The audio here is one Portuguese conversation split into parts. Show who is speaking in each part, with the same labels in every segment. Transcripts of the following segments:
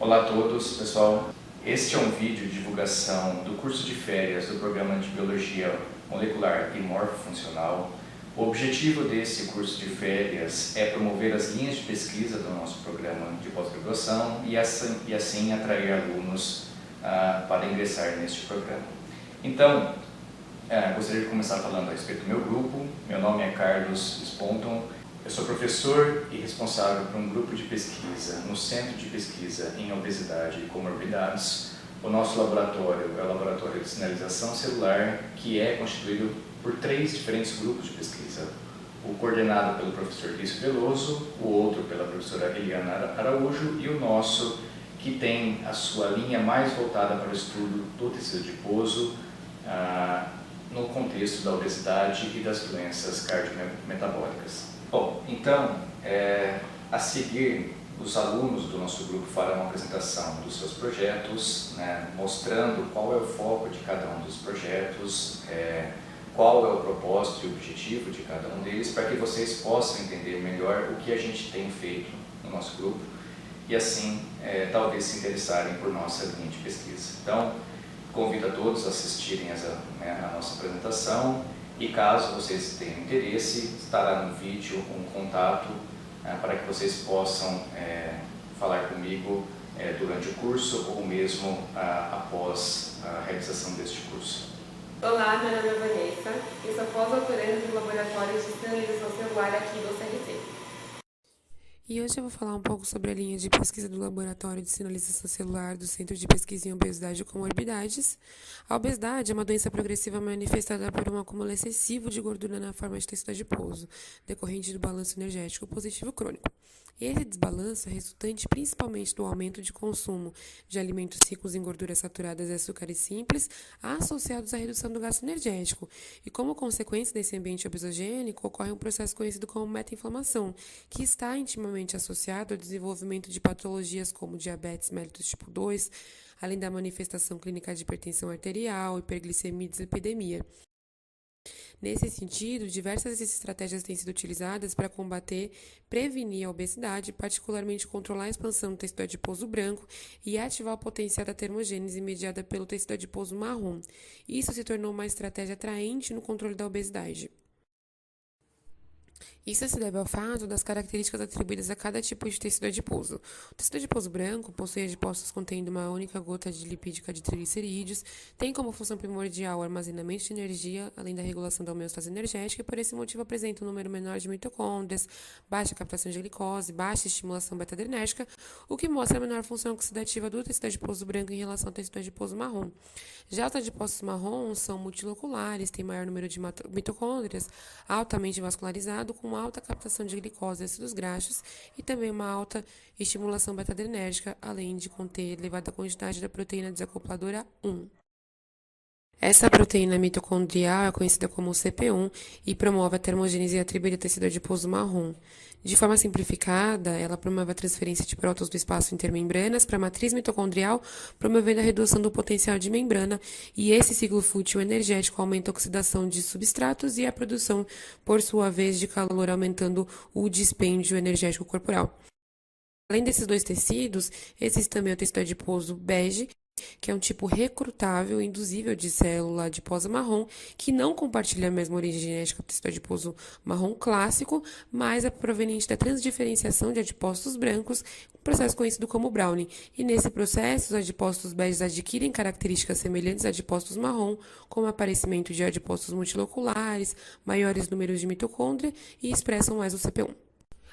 Speaker 1: Olá a todos, pessoal. Este é um vídeo de divulgação do curso de férias do programa de Biologia Molecular e Morfofuncional. O objetivo desse curso de férias é promover as linhas de pesquisa do nosso programa de pós-graduação e assim atrair alunos para ingressar neste programa. Então, gostaria de começar falando a respeito do meu grupo. Meu nome é Carlos Sponton. Eu sou professor e responsável por um grupo de pesquisa no Centro de Pesquisa em Obesidade e Comorbidades. O nosso laboratório é o Laboratório de Sinalização Celular, que é constituído por 3 diferentes grupos de pesquisa. O coordenado pelo professor Lício Veloso, o outro pela professora Eliana Araújo e o nosso, que tem a sua linha mais voltada para o estudo do tecido adiposo no contexto da obesidade e das doenças cardiometabólicas. Bom, então, a seguir, os alunos do nosso grupo farão uma apresentação dos seus projetos, mostrando qual é o foco de cada um dos projetos, qual é o propósito e o objetivo de cada um deles, para que vocês possam entender melhor o que a gente tem feito no nosso grupo e assim, talvez se interessarem por nossa linha de pesquisa. Então, convido a todos a assistirem a nossa apresentação. E caso vocês tenham interesse, estará no vídeo um contato para que vocês possam falar comigo durante o curso ou mesmo após a realização deste curso.
Speaker 2: Olá, meu nome é Vanessa, eu sou pós-doutoranda do Laboratório de Sinalização Celular aqui do CRC.
Speaker 3: E hoje eu vou falar um pouco sobre a linha de pesquisa do Laboratório de Sinalização Celular do Centro de Pesquisa em Obesidade e Comorbidades. A obesidade é uma doença progressiva manifestada por um acúmulo excessivo de gordura na forma de tecido adiposo, decorrente do balanço energético positivo crônico. Esse desbalanço é resultante principalmente do aumento de consumo de alimentos ricos em gorduras saturadas e açúcares simples, associados à redução do gasto energético. E como consequência desse ambiente obesogênico, ocorre um processo conhecido como meta-inflamação, que está intimamente associado ao desenvolvimento de patologias como diabetes mellitus tipo 2, além da manifestação clínica de hipertensão arterial, hiperglicemia e dislipidemia. Nesse sentido, diversas estratégias têm sido utilizadas para combater, prevenir a obesidade, particularmente controlar a expansão do tecido adiposo branco e ativar o potencial da termogênese mediada pelo tecido adiposo marrom. Isso se tornou uma estratégia atraente no controle da obesidade. Isso se deve ao fato das características atribuídas a cada tipo de tecido adiposo. O tecido adiposo branco possui adipócitos contendo uma única gota de lipídica de triglicerídeos, tem como função primordial o armazenamento de energia, além da regulação da homeostase energética, e por esse motivo apresenta um número menor de mitocôndrias, baixa captação de glicose, baixa estimulação beta-adrenérgica, o que mostra a menor função oxidativa do tecido adiposo branco em relação ao tecido adiposo marrom. Já os adipócitos marrons são multiloculares, têm maior número de mitocôndrias, altamente vascularizado, com alta captação de glicose e ácidos graxos e também uma alta estimulação beta-adrenérgica, além de conter elevada quantidade da proteína desacopladora 1. Essa proteína mitocondrial é conhecida como CP1 e promove a termogênese atribuída ao tecido adiposo marrom. De forma simplificada, ela promove a transferência de prótons do espaço intermembranas para a matriz mitocondrial, promovendo a redução do potencial de membrana, e esse ciclo fútil energético aumenta a oxidação de substratos e a produção, por sua vez, de calor, aumentando o dispêndio energético corporal. Além desses 2 tecidos, existe também o tecido adiposo bege, que é um tipo recrutável e induzível de célula adiposa marrom, que não compartilha a mesma origem genética do tecido adiposo marrom clássico, mas é proveniente da transdiferenciação de adipócitos brancos, um processo conhecido como Browning. E nesse processo, os adipócitos beges adquirem características semelhantes a adipócitos marrom, como aparecimento de adipócitos multiloculares, maiores números de mitocôndria e expressam mais o CP1.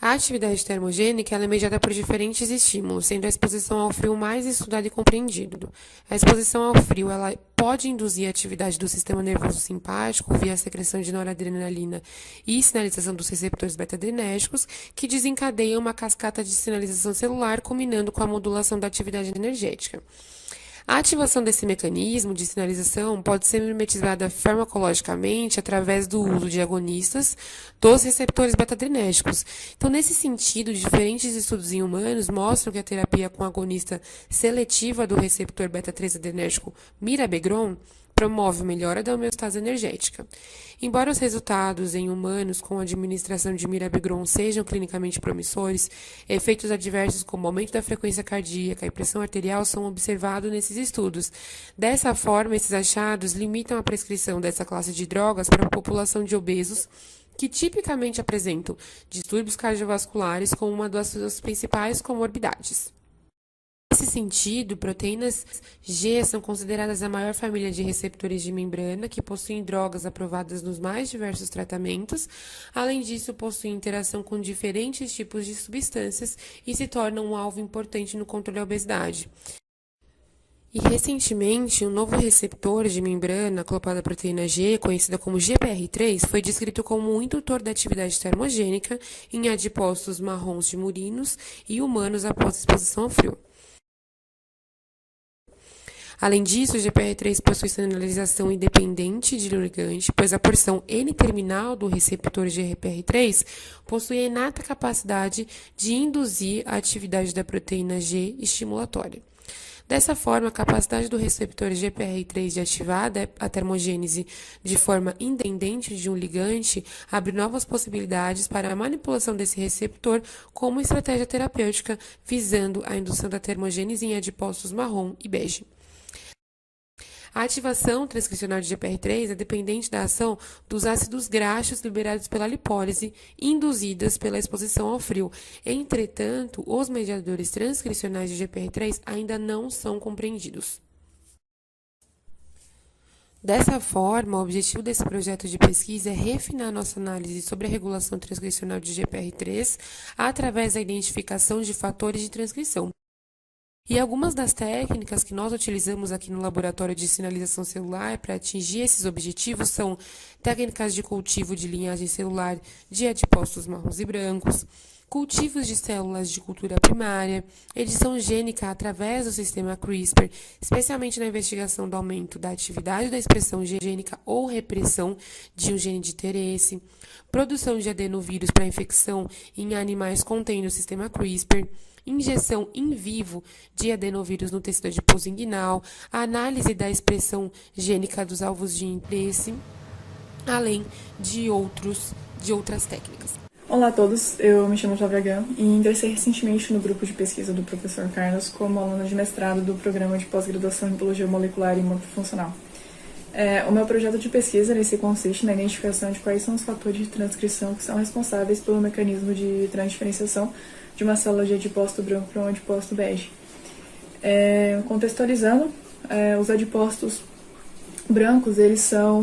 Speaker 3: A atividade termogênica é mediada por diferentes estímulos, sendo a exposição ao frio mais estudado e compreendido. A exposição ao frio ela pode induzir a atividade do sistema nervoso simpático via a secreção de noradrenalina e sinalização dos receptores beta-adrenérgicos, que desencadeiam uma cascata de sinalização celular, culminando com a modulação da atividade energética. A ativação desse mecanismo de sinalização pode ser mimetizada farmacologicamente através do uso de agonistas dos receptores beta-adrenérgicos. Então, nesse sentido, diferentes estudos em humanos mostram que a terapia com agonista seletiva do receptor beta-3 adrenérgico mirabegron promove melhora da homeostase energética. Embora os resultados em humanos com a administração de mirabegron sejam clinicamente promissores, efeitos adversos como aumento da frequência cardíaca e pressão arterial são observados nesses estudos. Dessa forma, esses achados limitam a prescrição dessa classe de drogas para a população de obesos que tipicamente apresentam distúrbios cardiovasculares como uma das suas principais comorbidades. Nesse sentido, proteínas G são consideradas a maior família de receptores de membrana que possuem drogas aprovadas nos mais diversos tratamentos. Além disso, possuem interação com diferentes tipos de substâncias e se tornam um alvo importante no controle da obesidade. E recentemente, um novo receptor de membrana acoplado à proteína G, conhecida como GPR3, foi descrito como um indutor da atividade termogênica em adipócitos marrons de murinos e humanos após exposição ao frio. Além disso, o GPR3 possui sinalização independente de ligante, pois a porção N-terminal do receptor GPR3 possui a inata capacidade de induzir a atividade da proteína G estimulatória. Dessa forma, a capacidade do receptor GPR3 de ativar a termogênese de forma independente de um ligante abre novas possibilidades para a manipulação desse receptor como estratégia terapêutica, visando a indução da termogênese em adipócitos marrom e bege. A ativação transcricional de GPR3 é dependente da ação dos ácidos graxos liberados pela lipólise, induzidas pela exposição ao frio. Entretanto, os mediadores transcricionais de GPR3 ainda não são compreendidos. Dessa forma, o objetivo desse projeto de pesquisa é refinar nossa análise sobre a regulação transcricional de GPR3 através da identificação de fatores de transcrição. E algumas das técnicas que nós utilizamos aqui no laboratório de sinalização celular para atingir esses objetivos são técnicas de cultivo de linhagem celular de adipócitos marrons e brancos, cultivos de células de cultura primária, edição gênica através do sistema CRISPR, especialmente na investigação do aumento da atividade da expressão gênica ou repressão de um gene de interesse, produção de adenovírus para infecção em animais contendo o sistema CRISPR, injeção in vivo de adenovírus no tecido adiposo inguinal, a análise da expressão gênica dos alvos de interesse, além de outras técnicas.
Speaker 4: Olá a todos, eu me chamo Flávia Gam e ingressei recentemente no grupo de pesquisa do professor Carlos como aluna de mestrado do programa de pós-graduação em Biologia Molecular e Morfofuncional. O meu projeto de pesquisa consiste na identificação de quais são os fatores de transcrição que são responsáveis pelo mecanismo de transdiferenciação de uma célula de adipócito branco para um adipócito bege. Contextualizando, os adipócitos brancos, eles são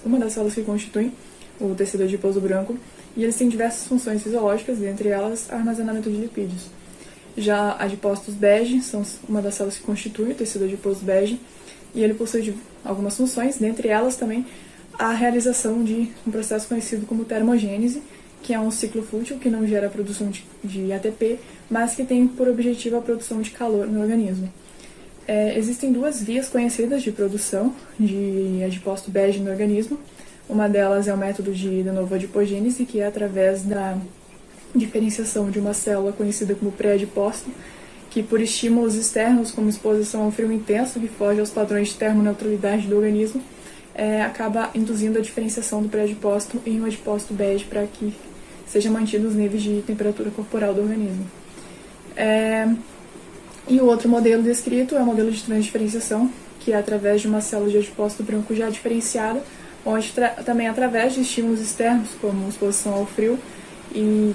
Speaker 4: uma das células que constituem o tecido adiposo branco, e eles têm diversas funções fisiológicas, dentre elas armazenamento de lipídios. Já adipócitos bege são uma das células que constituem o tecido adiposo bege, e ele possui algumas funções, dentre elas também a realização de um processo conhecido como termogênese, que é um ciclo fútil que não gera a produção de ATP, mas que tem por objetivo a produção de calor no organismo. Existem duas vias conhecidas de produção de adipócito bege no organismo. Uma delas é o método de novo adipogênese, que é através da diferenciação de uma célula conhecida como pré-adipócito, que por estímulos externos, como exposição ao frio intenso, que foge aos padrões de termoneutralidade do organismo, acaba induzindo a diferenciação do pré-adipócito em um adipócito bege para que sejam mantidos os níveis de temperatura corporal do organismo. E o outro modelo descrito é o modelo de transdiferenciação, que é através de uma célula de adipócito branco já diferenciada, onde também através de estímulos externos, como exposição ao frio, e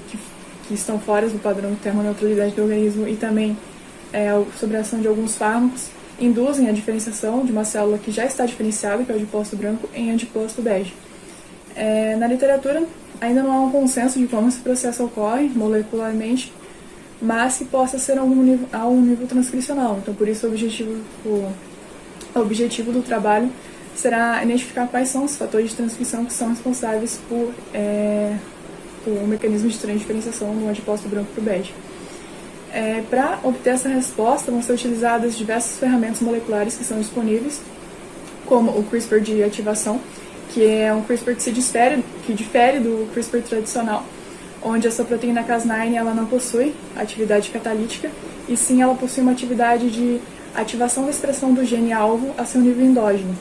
Speaker 4: que estão fora do padrão de termoneutralidade do organismo, e também sobre a ação de alguns fármacos, induzem a diferenciação de uma célula que já está diferenciada, que é o adipócito branco, em adipócito bege. Na literatura, ainda não há um consenso de como esse processo ocorre molecularmente, mas que possa ser a um nível transcricional. Então, por isso, o objetivo do trabalho será identificar quais são os fatores de transcrição que são responsáveis por o mecanismo de transdiferenciação do adipócito branco para o bege. Para obter essa resposta, vão ser utilizadas diversas ferramentas moleculares que são disponíveis, como o CRISPR de ativação, que é um CRISPR que difere do CRISPR tradicional, onde essa proteína Cas9 ela não possui atividade catalítica, e sim ela possui uma atividade de ativação da expressão do gene alvo a seu nível endógeno.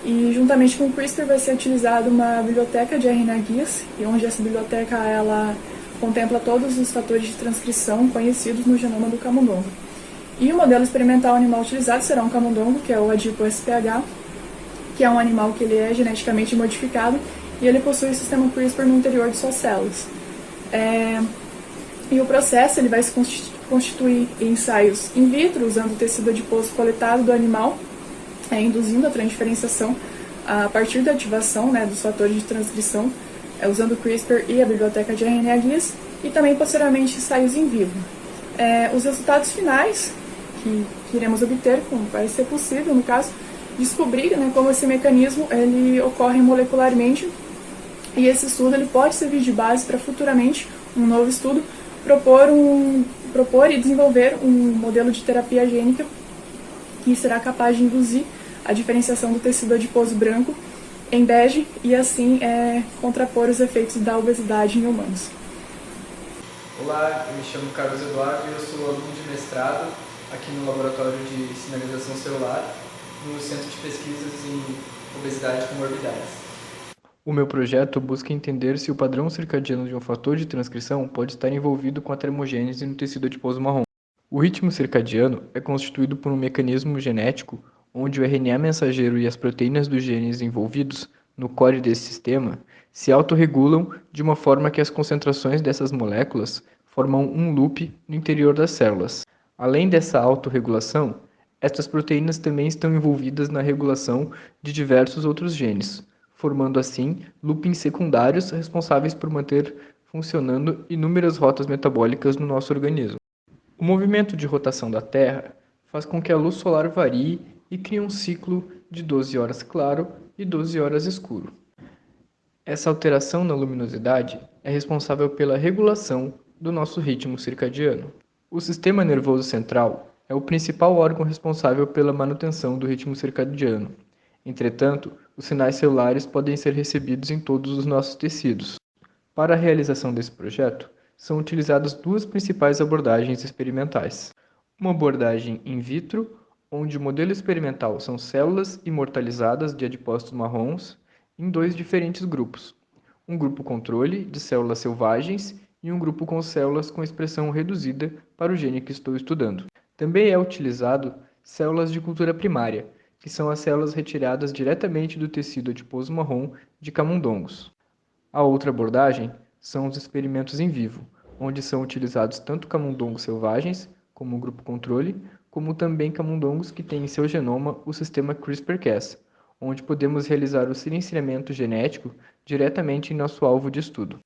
Speaker 4: E juntamente com o CRISPR vai ser utilizada uma biblioteca de RNA-guias, e onde essa biblioteca ela contempla todos os fatores de transcrição conhecidos no genoma do camundongo. E o modelo experimental animal utilizado será um camundongo, que é o Adipo SPH, que é um animal que ele é geneticamente modificado e ele possui o sistema CRISPR no interior de suas células. E o processo ele vai se constituir em ensaios in vitro, usando o tecido adiposo coletado do animal, induzindo a transdiferenciação a partir da ativação dos fatores de transcrição, usando o CRISPR e a biblioteca de RNA-guias, e também posteriormente ensaios in vivo. Os resultados finais que iremos obter, como vai ser possível, no caso, descobrir como esse mecanismo ele ocorre molecularmente, e esse estudo ele pode servir de base para futuramente um novo estudo propor e desenvolver um modelo de terapia gênica que será capaz de induzir a diferenciação do tecido adiposo branco em bege e assim contrapor os efeitos da obesidade em humanos.
Speaker 5: Olá, eu me chamo Carlos Eduardo e eu sou aluno de mestrado aqui no Laboratório de Sinalização Celular, no Centro de Pesquisas em Obesidade e Comorbidades.
Speaker 6: O meu projeto busca entender se o padrão circadiano de um fator de transcrição pode estar envolvido com a termogênese no tecido adiposo marrom. O ritmo circadiano é constituído por um mecanismo genético onde o RNA mensageiro e as proteínas dos genes envolvidos no core desse sistema se autorregulam de uma forma que as concentrações dessas moléculas formam um loop no interior das células. Além dessa autorregulação, estas proteínas também estão envolvidas na regulação de diversos outros genes, formando assim loopings secundários responsáveis por manter funcionando inúmeras rotas metabólicas no nosso organismo. O movimento de rotação da Terra faz com que a luz solar varie e crie um ciclo de 12 horas claro e 12 horas escuro. Essa alteração na luminosidade é responsável pela regulação do nosso ritmo circadiano. O sistema nervoso central é o principal órgão responsável pela manutenção do ritmo circadiano. Entretanto, os sinais celulares podem ser recebidos em todos os nossos tecidos. Para a realização desse projeto, são utilizadas duas principais abordagens experimentais. Uma abordagem in vitro, onde o modelo experimental são células imortalizadas de adipócitos marrons em dois diferentes grupos. Um grupo controle, de células selvagens, e um grupo com células com expressão reduzida para o gene que estou estudando. Também é utilizado células de cultura primária, que são as células retiradas diretamente do tecido adiposo marrom de camundongos. A outra abordagem são os experimentos em vivo, onde são utilizados tanto camundongos selvagens, como o grupo controle, como também camundongos que têm em seu genoma o sistema CRISPR-Cas, onde podemos realizar o silenciamento genético diretamente em nosso alvo de estudo.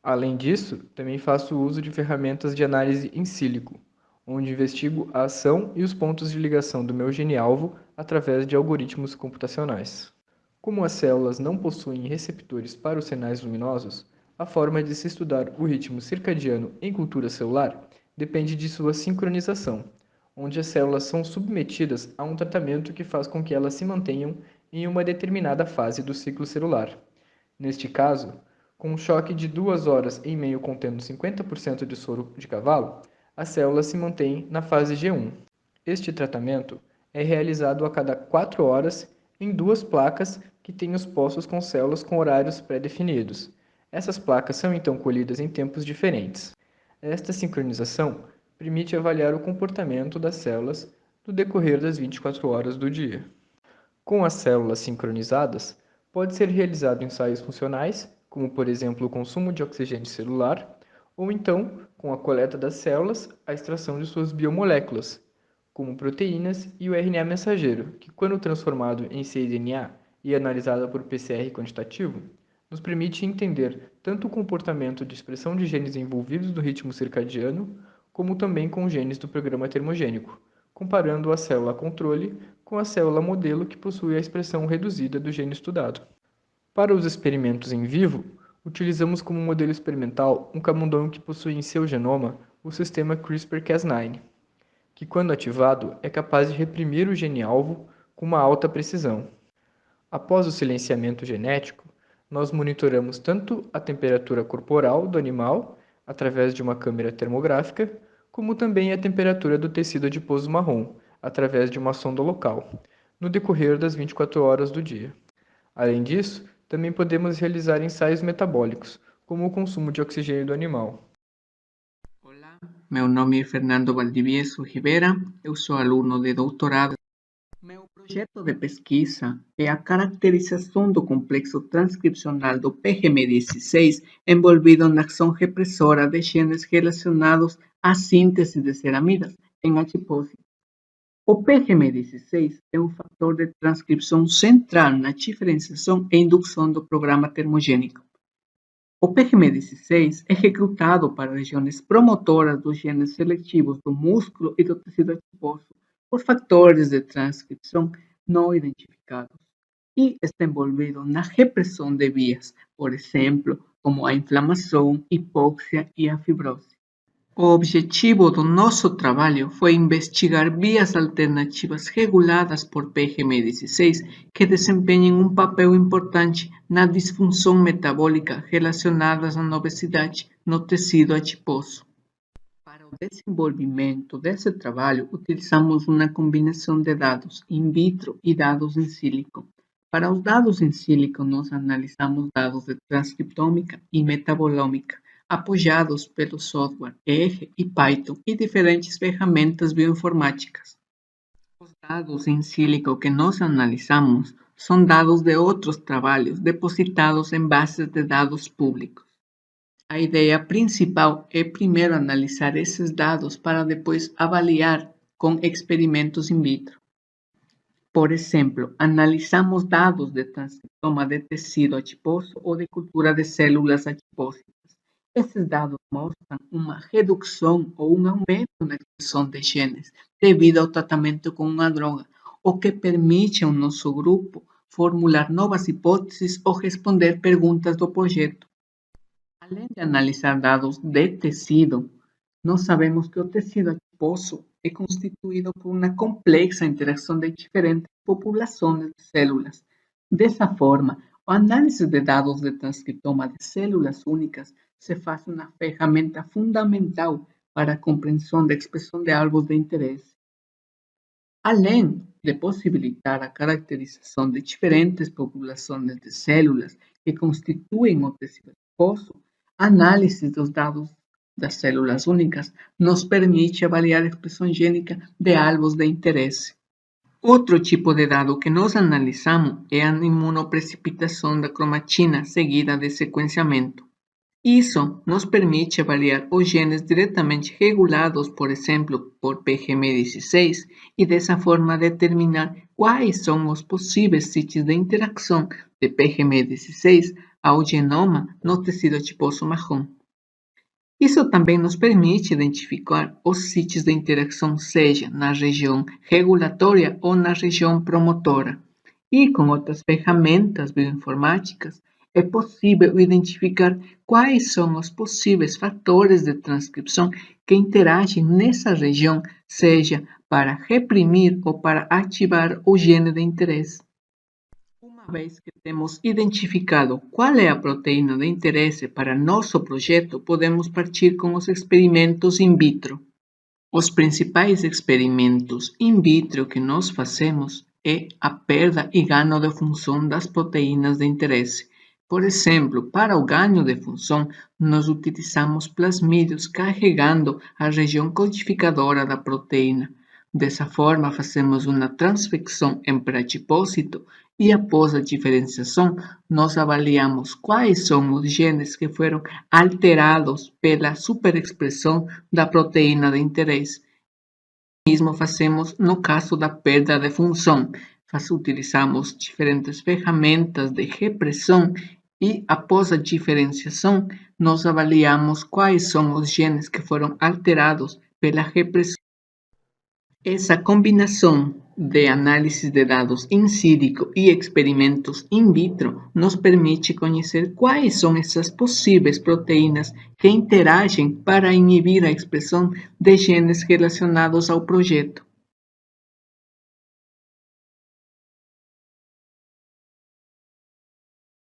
Speaker 6: Além disso, também faço uso de ferramentas de análise in silico, onde investigo a ação e os pontos de ligação do meu gene-alvo através de algoritmos computacionais. Como as células não possuem receptores para os sinais luminosos, a forma de se estudar o ritmo circadiano em cultura celular depende de sua sincronização, onde as células são submetidas a um tratamento que faz com que elas se mantenham em uma determinada fase do ciclo celular. Neste caso, com um choque de 2 horas em meio contendo 50% de soro de cavalo, a célula se mantém na fase G1. Este tratamento é realizado a cada 4 horas em 2 placas que têm os poços com células com horários pré-definidos. Essas placas são então colhidas em tempos diferentes. Esta sincronização permite avaliar o comportamento das células no decorrer das 24 horas do dia. Com as células sincronizadas, pode ser realizado ensaios funcionais, como por exemplo o consumo de oxigênio celular, ou então, com a coleta das células, a extração de suas biomoléculas, como proteínas e o RNA mensageiro, que quando transformado em cDNA e analisado por PCR quantitativo, nos permite entender tanto o comportamento de expressão de genes envolvidos no ritmo circadiano, como também com genes do programa termogênico, comparando a célula controle com a célula modelo que possui a expressão reduzida do gene estudado. Para os experimentos em vivo, utilizamos como modelo experimental um camundongo que possui em seu genoma o sistema CRISPR-Cas9, que quando ativado é capaz de reprimir o gene-alvo com uma alta precisão. Após o silenciamento genético, nós monitoramos tanto a temperatura corporal do animal, através de uma câmera termográfica, como também a temperatura do tecido adiposo marrom, através de uma sonda local. no decorrer das 24 horas do dia. Além disso, também podemos realizar ensaios metabólicos, como o consumo de oxigênio do animal.
Speaker 7: Olá, meu nome é Fernando Valdivieso Rivera, eu sou aluno de doutorado. Meu projeto de pesquisa é a caracterização do complexo transcricional do PGM16 envolvido na ação repressora de genes relacionados à síntese de ceramidas em adipose. O PGM16 é um fator de transcrição central na diferenciação e indução do programa termogênico. O PGM16 é recrutado para regiões promotoras dos genes seletivos do músculo e do tecido adiposo por fatores de transcrição não identificados e está envolvido na repressão de vias, por exemplo, como a inflamação, hipóxia e a fibrose. O objetivo do nosso trabalho foi investigar vias alternativas reguladas por PGM16 que desempenhem um papel importante na disfunção metabólica relacionadas à obesidade no tecido adiposo. Para o desenvolvimento desse trabalho, utilizamos uma combinação de dados in vitro e dados in silico. Para os dados in silico, nós analisamos dados de transcriptômica e metabolômica, apoiados pelo software R e Python e diferentes ferramentas bioinformáticas. Os dados in silico que nós analisamos são dados de outros trabalhos depositados em bases de dados públicos. A ideia principal é primeiro analisar esses dados para depois avaliar com experimentos in vitro. Por exemplo, analisamos dados de transcriptoma de tecido adiposo ou de cultura de células adipósitas. Esses dados mostram uma redução ou um aumento na expressão de genes devido ao tratamento com uma droga, o que permite ao nosso grupo formular novas hipóteses ou responder perguntas do projeto. Além de analisar dados de tecido, nós sabemos que o tecido adiposo é constituído por uma complexa interação de diferentes populações de células. Dessa forma, a análise de dados de transcriptoma de células únicas se faz uma ferramenta fundamental para a compreensão da expressão de alvos de interesse. Além de possibilitar a caracterização de diferentes populações de células que constituem o tecido adiposo, a análise dos dados das células únicas nos permite avaliar a expressão gênica de alvos de interesse. Outro tipo de dado que nós analisamos é a imunoprecipitação da cromatina seguida de sequenciamento. Isso nos permite avaliar os genes diretamente regulados, por exemplo, por PGM16 e dessa forma determinar quais são os possíveis sítios de interação de PGM16 ao genoma no tecido adiposo marrom. Isso também nos permite identificar os sítios de interação, seja na região regulatória ou na região promotora. E com outras ferramentas bioinformáticas, é possível identificar quais são os possíveis fatores de transcrição que interagem nessa região, seja para reprimir ou para ativar o gene de interesse. Uma vez que temos identificado qual é a proteína de interesse para nosso projeto, podemos partir com os experimentos in vitro. Os principais experimentos in vitro que nós fazemos é a perda e ganho de função das proteínas de interesse. Por exemplo, para o ganho de função, nós utilizamos plasmídios carregando a região codificadora da proteína. Dessa forma, fazemos uma transfecção em pré-adipócito e, após a diferenciação, nós avaliamos quais são os genes que foram alterados pela superexpressão da proteína de interesse. O mesmo fazemos no caso da perda de função. Utilizamos diferentes ferramentas de repressão e, após a diferenciação, nós avaliamos quais são os genes que foram alterados pela repressão. Essa combinação de análise de dados in silico e experimentos in vitro nos permite conhecer quais são essas possíveis proteínas que interagem para inibir a expressão de genes relacionados ao projeto.